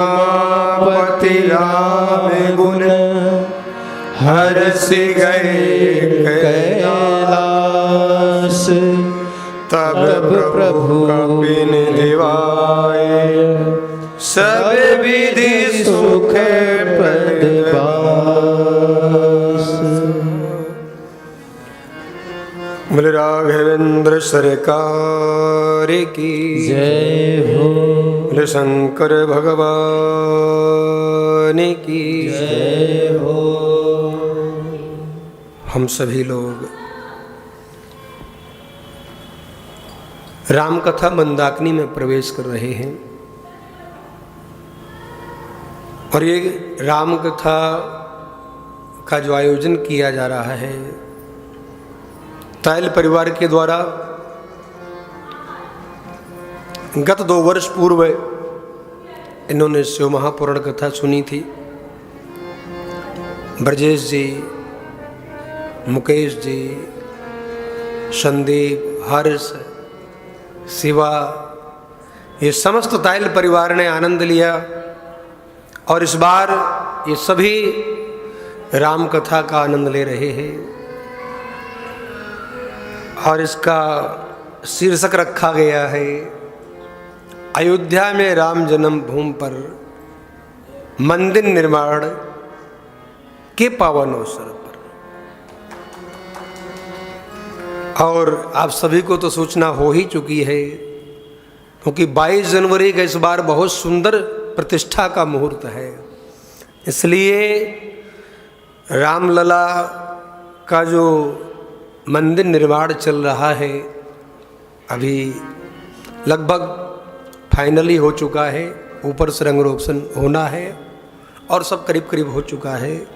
पति राम गुण हरसि गए कैलास, तब प्रभु कपिन दिवाए सब विधि सुख प्रदबास। बोले राघवेंद्र सरकार की जय हो। बोले शंकर भगवान की जय हो। हम सभी लोग राम कथा मंदाकिनी में प्रवेश कर रहे हैं और ये राम कथा का जो आयोजन किया जा रहा है तायल परिवार के द्वारा गत 2 वर्ष पूर्व इन्होंने शिव महापुराण कथा सुनी थी। ब्रजेश जी, मुकेश जी, संदीप, हर्ष, शिवा, ये समस्त तायल परिवार ने आनंद लिया और इस बार ये सभी राम कथा का आनंद ले रहे हैं और इसका शीर्षक रखा गया है अयोध्या में राम जन्म भूमि पर मंदिर निर्माण के पावन अवसर पर। और आप सभी को तो सूचना हो ही चुकी है क्योंकि 22 जनवरी का इस बार बहुत सुंदर प्रतिष्ठा का मुहूर्त है, इसलिए रामलला का जो मंदिर निर्माण चल रहा है अभी लगभग फाइनली हो चुका है। ऊपर से रंग रोगन होना है और सब करीब करीब हो चुका है।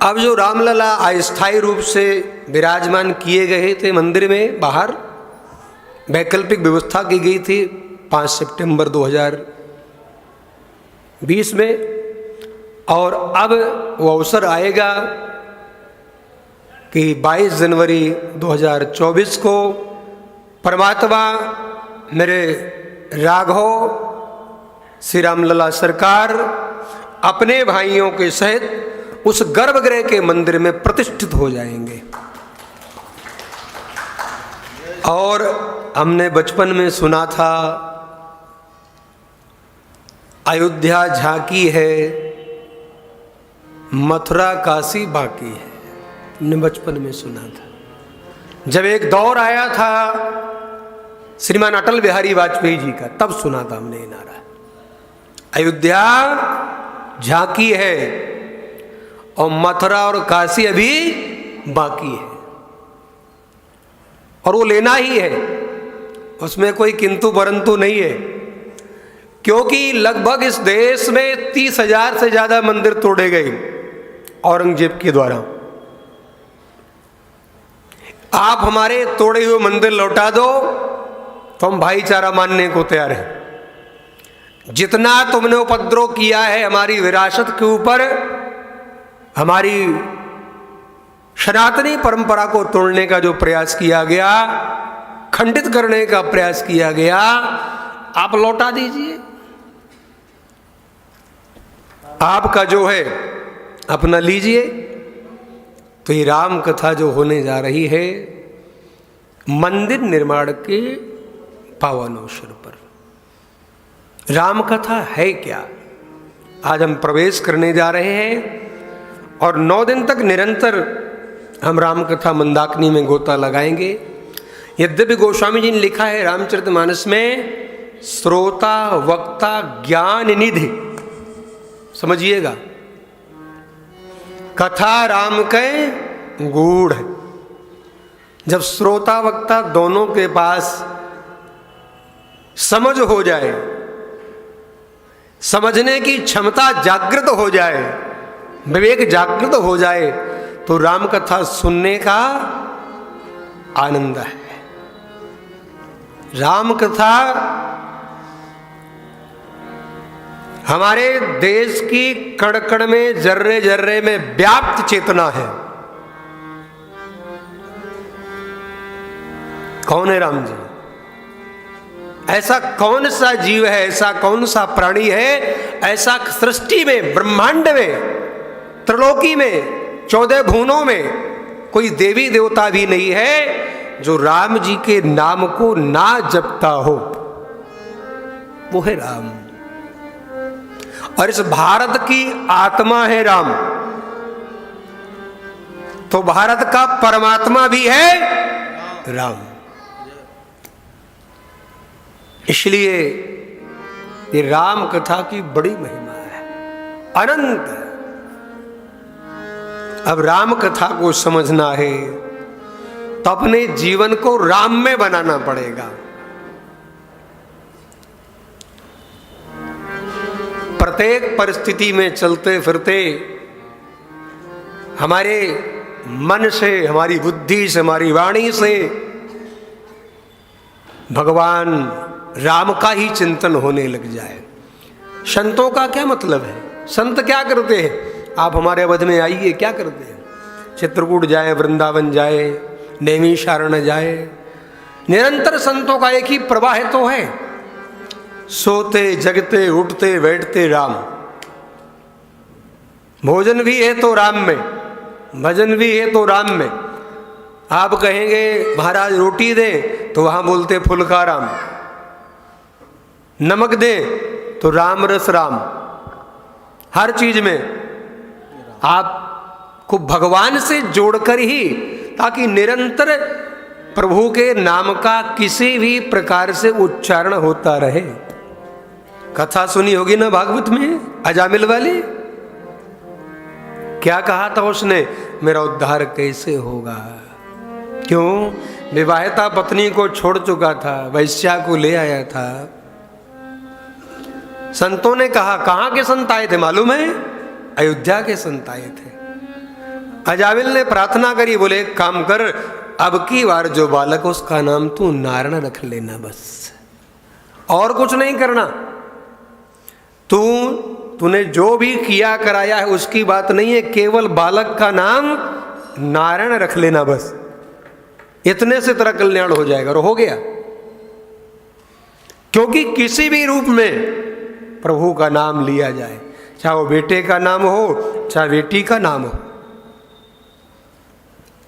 अब जो रामलला अस्थायी रूप से विराजमान किए गए थे मंदिर में, बाहर वैकल्पिक व्यवस्था की गई थी 5 सितंबर 2020 में, और अब वो अवसर आएगा कि 22 जनवरी 2024 को परमात्मा मेरे राघव श्री रामलला सरकार अपने भाइयों के सहित उस गर्भगृह के मंदिर में प्रतिष्ठित हो जाएंगे। और हमने बचपन में सुना था अयोध्या झांकी है, मथुरा काशी बाकी है, हमने बचपन में सुना था। जब एक दौर आया था श्रीमान अटल बिहारी वाजपेयी जी का, तब सुना था हमने ये नारा, अयोध्या झांकी है और मथुरा और काशी अभी बाकी है, और वो लेना ही है, उसमें कोई किंतु परंतु नहीं है, क्योंकि लगभग इस देश में 30,000 से ज्यादा मंदिर तोड़े गए औरंगजेब के द्वारा। आप हमारे तोड़े हुए मंदिर लौटा दो तो हम भाईचारा मानने को तैयार हैं। जितना तुमने उपद्रव किया है हमारी विरासत के ऊपर, हमारी सनातनी परंपरा को तोड़ने का जो प्रयास किया गया, खंडित करने का प्रयास किया गया, आप लौटा दीजिए। आपका जो है अपना लीजिए। तो ये राम कथा जो होने जा रही है मंदिर निर्माण के पावन अवसर पर, राम कथा है क्या, आज हम प्रवेश करने जा रहे हैं और 9 दिन तक निरंतर हम राम कथा मंदाकिनी में गोता लगाएंगे। यद्यपि गोस्वामी जी ने लिखा है रामचरितमानस में, श्रोता वक्ता ज्ञान निधि, समझिएगा, कथा राम के गूढ़ है। जब श्रोता वक्ता दोनों के पास समझ हो जाए, समझने की क्षमता जागृत हो जाए, विवेक जागृत हो जाए, तो राम कथा सुनने का आनंद है। राम कथा हमारे देश की कण कण में, जर्रे जर्रे में व्याप्त चेतना है। कौन है राम जी? ऐसा कौन सा जीव है, ऐसा कौन सा प्राणी है, ऐसा सृष्टि में, ब्रह्मांड में, त्रिलोकी में, 14 भुवनों में कोई देवी देवता भी नहीं है जो राम जी के नाम को ना जपता हो। वो है राम। और इस भारत की आत्मा है राम, तो भारत का परमात्मा भी है राम। इसलिए ये राम कथा की बड़ी महिमा है, अनंत है। अब राम कथा को समझना है तो अपने जीवन को राम में बनाना पड़ेगा। प्रत्येक परिस्थिति में चलते फिरते हमारे मन से, हमारी बुद्धि से, हमारी वाणी से भगवान राम का ही चिंतन होने लग जाए। संतों का क्या मतलब है? संत क्या करते हैं? आप हमारे अवध में आइए, क्या करते हैं? चित्रकूट जाए, वृंदावन जाए, नैमिषारण्य जाए, निरंतर संतों का एक ही प्रवाह तो है, सोते जगते उठते बैठते राम। भोजन भी है तो राम में, भजन भी है तो राम में। आप कहेंगे महाराज रोटी दे तो वहां बोलते फुल्का राम, नमक दे तो राम रस राम। हर चीज में आपको भगवान से जोड़कर ही, ताकि निरंतर प्रभु के नाम का किसी भी प्रकार से उच्चारण होता रहे। कथा सुनी होगी ना भागवत में, अजामिल वाली। क्या कहा था उसने? मेरा उद्धार कैसे होगा? क्यों? विवाहिता पत्नी को छोड़ चुका था, वैश्या को ले आया था। संतों ने कहा, कहां के संत आए थे मालूम है? अयोध्या के संत आए थे। अजामिल ने प्रार्थना करी, बोले एक काम कर, अब की बार जो बालक उसका नाम तू नारायण रख लेना, बस और कुछ नहीं करना। तूने जो भी किया कराया है उसकी बात नहीं है, केवल बालक का नाम नारायण रख लेना, बस इतने से तेरा कल्याण हो जाएगा। और हो गया, क्योंकि किसी भी रूप में प्रभु का नाम लिया जाए, चाहे वो बेटे का नाम हो, चाहे बेटी का नाम हो।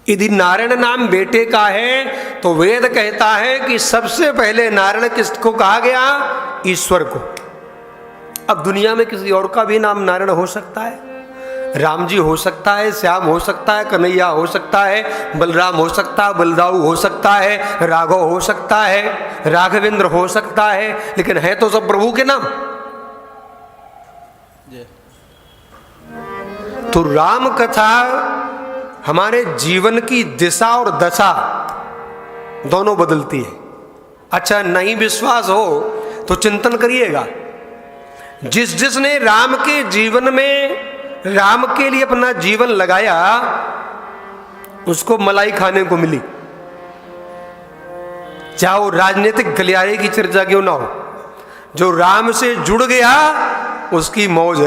यदि नारायण नाम बेटे का है तो वेद कहता है कि सबसे पहले नारायण किसको कहा गया? ईश्वर को। अब दुनिया में किसी और का भी नाम नारायण हो सकता है, राम जी हो सकता है, श्याम हो सकता है, कन्हैया हो सकता है, बलराम हो सकता है, बलदाऊ हो सकता है, राघव हो सकता है, राघवेंद्र हो सकता है, लेकिन है तो सब प्रभु के नाम। तो राम कथा हमारे जीवन की दिशा और दशा दोनों बदलती है। अच्छा, नहीं विश्वास हो तो चिंतन करिएगा, जिसने राम के जीवन में राम के लिए अपना जीवन लगाया उसको मलाई खाने को मिली, चाहे वो राजनीतिक गलियारे की चर्चा क्यों ना हो। जो राम से जुड़ गया उसकी मौज है।